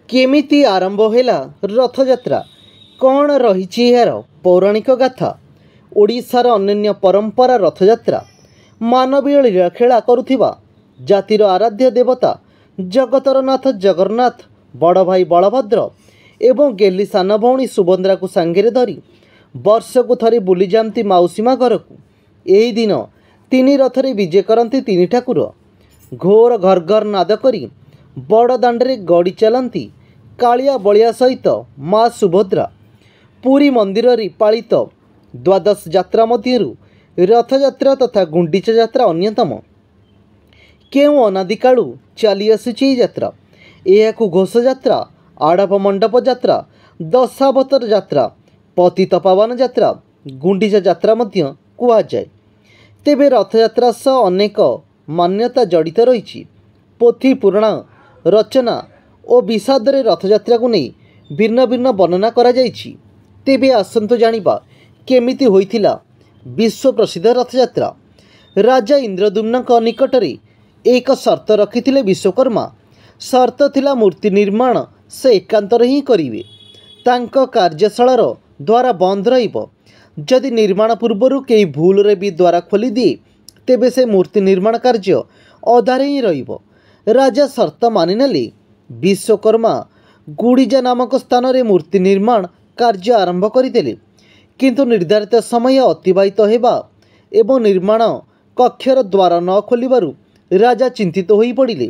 केमिति आरंभ होला रथयात्रा कौन रही यार पौराणिक गाथा। ओडिशार अन्य परंपरा रथयात्रा मानवीय लीलाखेला करुथिबा जातिर आराध्य देवता जगतर नाथ जगन्नाथ बड़ भाई बलभद्र एवं गेली सान भौणी सुभद्रा को सांगेरे धरी वर्षकु थरे बुली जाती माउसीमा घर को यही दिन तीन रथरे विजे करती तीन ठाकुर घोर घरघर नाद करी बड़ दाण्डे गड़ी चलती कालिया बलिया सहित माँ सुभद्रा पुरी मंदिर रे पालित द्वादश यात्रा मध्यरु रथयात्रा तथा गुंडीचा यात्रा अन्यतम। केउ अनादिकालु चली आसुची यात्रा यह घोष यात्रा आड़प मंडप यात्रा दशावतार यात्रा पतित पावन यात्रा गुंडीचा यात्रा मध्य कुआजाए। तेबे रथयात्रा सह अनेक मान्यता जड़ित रही। पोथी पुराण रचना और विषाद रथयात्रा को नहीं भिन्न भिन्न वर्णना करा जाइछि। तेबे आसंतु जानिबा केमिति होइथिला विश्व प्रसिद्ध रथयात्रा। राजा इंद्रद्युम्न निकटरे एक शर्त रखिथिले विश्वकर्मा। शर्त थिला मूर्ति निर्माण से एकांतर ही करिवे। तांको कार्यशालार द्वारा बंद रहिबो। जदि निर्माण पूर्वरु केही भूल रे भी द्वारा खोली दिए तेबे से मूर्ति निर्माण कार्य अधारे ही रहिबो। राजा शर्त मानिनेले। विश्वकर्मा गुड़ीजा नामक स्थान रे मूर्ति निर्माण कार्य आरंभ करदेले। किंतु निर्धारित समय अतिबाहित हेबा एवं निर्माण कक्षर द्वार न खोलिबारु राजा चिंतित होई पड़िले।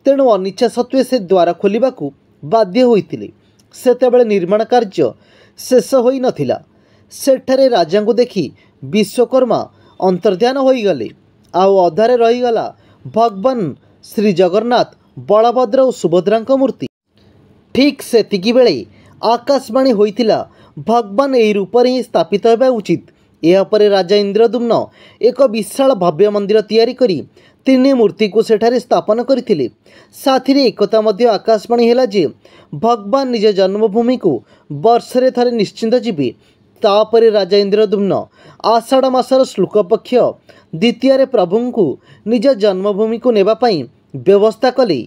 तेणु अनिच्छा सत्वे से द्वार खोलिबाकू बाध्य होइतिले। सेतेबेले निर्माण कार्य शेष होई नथिला। सेठारे राजा को देखि विश्वकर्मा अंतर्ध्यान होईगले। आउ अधारे रहीगला भगवान श्री जगन्नाथ बलभद्र और सुभद्रा मूर्ति। ठीक सेतिकी बेले आकाशवाणी होइतिला भगवान एही रूप ही स्थापित होगा उचित। यापर राजा इंद्रद्युम्न एक विशाल भव्य मंदिर तैयारी करी तीन मूर्ति को सेठारे स्थापन करथिले। साथी एकता मध्य आकाशवाणी हैला जे भगवान निज जन्मभूमि को वर्षरे थरे निश्चिंत जीवे। तापरे राजा इंद्रद्युम्न आषाढ़ मासर शुक्ल पक्ष द्वितीय प्रभु को निज जन्मभूमि को नेबा पई व्यवस्था कले।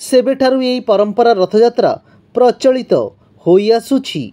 सेबेठारु यही परंपरा रथयात्रा प्रचलित होई आसुछि।